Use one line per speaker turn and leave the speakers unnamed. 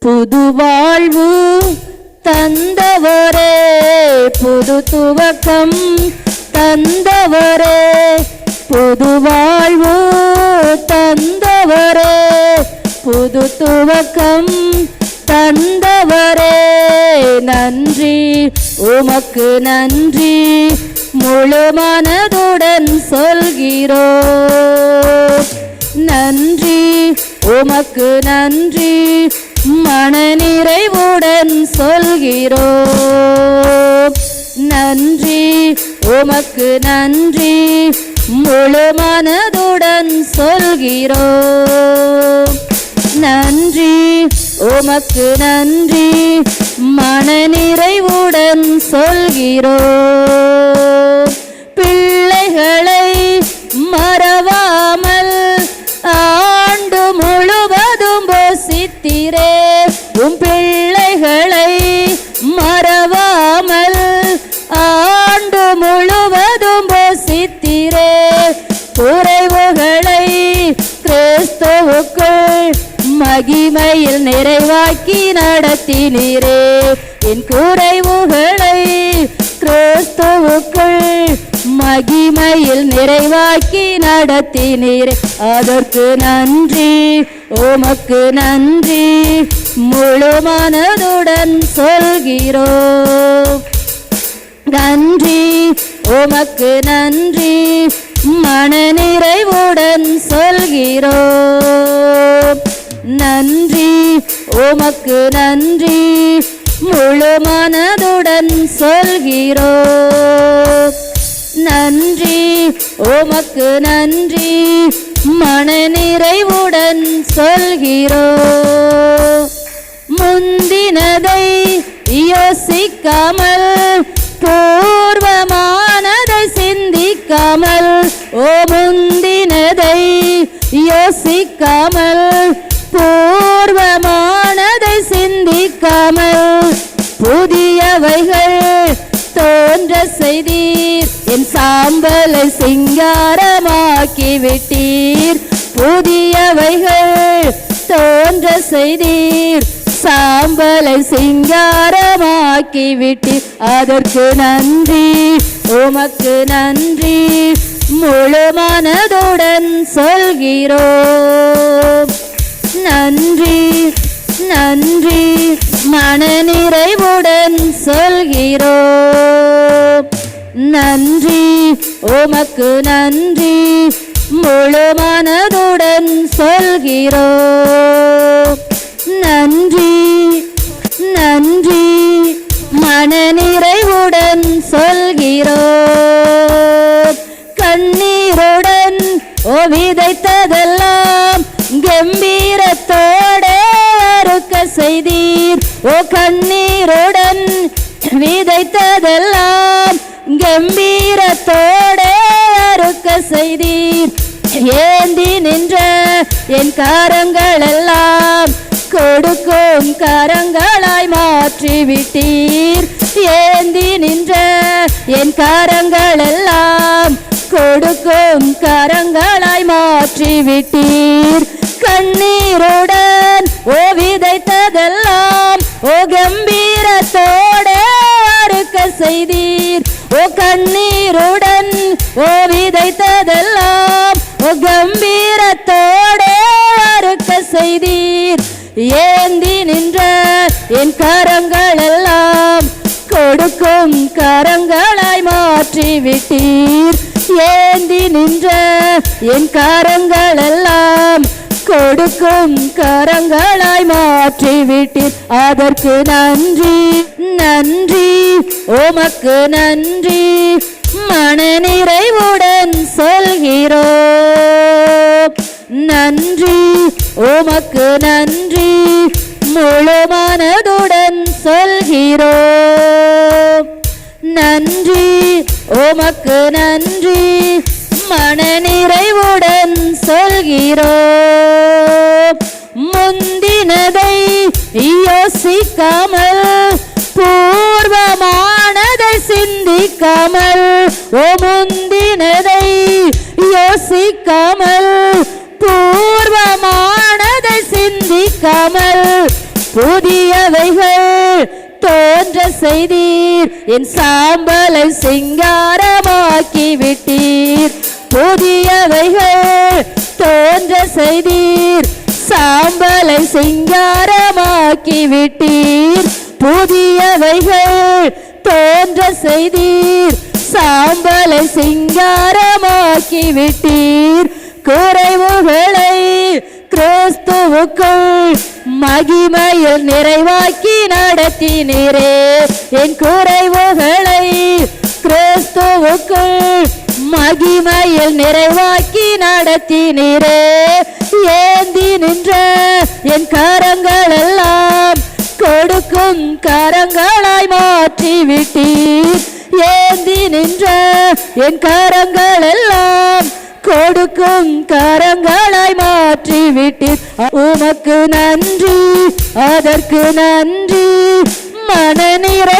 புது வாழ்வு தந்தவரே, புது துவக்கம் தந்தவரே, புது வாழ்வு தந்தவரே, புது துவக்கம் தந்தவரே. நன்றி உமக்கு நன்றி, முழு மனதுடன் சொல்கிறோம். நன்றி உமக்கு நன்றி, மனநிறைவுடன் சொல்கிறோம். நன்றி உமக்கு நன்றி, முழு மனதுடன் சொல்கிறோம். நன்றி உமக்கு நன்றி, மனநிறைவுடன் சொல்கிறோம். பிள்ளைகளை மறவாமல் ஆண்டு முழுவதும் போஷித்தீரே, உம் பிள்ளைகளை மறவாமல் ஆண்டு முழுவதும் போஷித்தீரே. குறைவுகளை கிறிஸ்துவுக்குள் மகிமையில் நிறைவாக்கி நடத்தினீரே. என் குறைவுகளை கிறிஸ்துவுக்குள் மகிமையில் நிறைவாக்கி நடத்தினீரே. அதற்கு நன்றி உமக்கு நன்றி, முழு மனதுடன் சொல்கிறோம். நன்றி உமக்கு நன்றி, மனநிறைவுடன் சொல்கிறோம். நன்றி உமக்கு நன்றி, முழு மனதுடன் சொல்கிறோம். நன்றி உமக்கு நன்றி, மனநிறைவுடன் சொல்கிறோம். முந்தினதை யோசிக்காமல், பூர்வமானதை சிந்திக்காமல், ஓ முந்தினதை யோசிக்காமல், பூர்வமானதை சிந்திக்காமல், புதியவைகள் தோன்ற செய்தீர், என் சாம்பலை சிங்காரமாக்கி விட்டீர். புதியவைகள் தோன்ற செய்தீர், சாம்பலை சிங்காரமாக்கி விட்டீர். அதற்கு நன்றி உமக்கு நன்றி, முழு மனதுடன் சொல்கிறோம். நன்றி நன்றி, மனநிறைவுடன் சொல்கிறோம். நன்றி உமக்கு நன்றி, முழு மனதுடன் சொல்கிறோம். நன்றி நன்றி, மனநிறைவுடன் சொல்கிறோம். கண்ணீருடன் ஓ விதைத்ததெல்லாம் கம்பீரத்தோட அறுக்க செய்தீர். ஓ கண்ணீருடன் விதைத்ததெல்லாம் கம்பீரத்தோட அறுக்க செய்தீர். ஏந்தி நின்ற என் கரங்கள் எல்லாம் கொடுக்கும் கரங்களாய் மாற்றிவிட்டீர். ஏந்தி நின்ற என் கரங்கள் எல்லாம் கொடுக்கும் கரங்களாய் மாற்றிவிட்டீர். கண்ணீருடன் ஓ விதைத்ததெல்லாம் ஓ கம்பீரத்தோட அறுக்க செய்தீர். ஓ கண்ணீருடன் ஓ விதைத்ததெல்லாம் ஓ கம்பீரத்தோட அறுக்க செய்தீர். ஏந்தி நின்ற என் கரங்கள் எல்லாம் கொடுக்கும் கரங்களாய் மாற்றிவிட்டீர். ஏந்தி நின்ற என் கரங்கள் எல்லாம் கொடுக்கும் கரங்களாய் மாற்றிவிட்டீர். அதற்கு நன்றி நன்றி உமக்கு நன்றி, மனநிறைவுடன் சொல்கிறோம். நன்றி உமக்கு நன்றி, முழு மனதுடன் சொல்கிறோம். நன்றி உமக்கு நன்றி, மனநிறைவுடன் சொல்கிறோம். முந்தினதை யோசிக்காமல், பூர்வமானதை சிந்திக்காமல், ஓ முந்தினதை யோசிக்காமல், பூர்வமானதை சிந்திக்காமல், புதியவைகள் தோன்ற செய்தீர் என் சாம்பலை சிங்காரமாக்கி விட்டீர் புதியவைகள் தோன்ற செய்தீர் சாம்பலை சிங்காரமாக்கி விட்டீர் புதியவைகள் தோன்ற செய்தீர் சாம்பலை சிங்காரமாக்கி விட்டீர் குறைவுகளை கிறிஸ்துவுக்குள் மகிமையில் நிறைவாக்கி நடத்தினீரே என் குறைவுகளை கிறிஸ்துவுக்குள் மகிமையில் நிறைவாக்கி நடத்தினீரே ஏந்தி நின்ற என் கரங்கள் எல்லாம் கொடுக்கும் கரங்களாய் மாற்றி விட்டீர் ஏந்தி நின்ற என் கரங்கள் எல்லாம் கொடுக்கும் கரங்களாய் மாற்றி விட்டீர் உமக்கு நன்றி அதற்கு நன்றி மனநிறை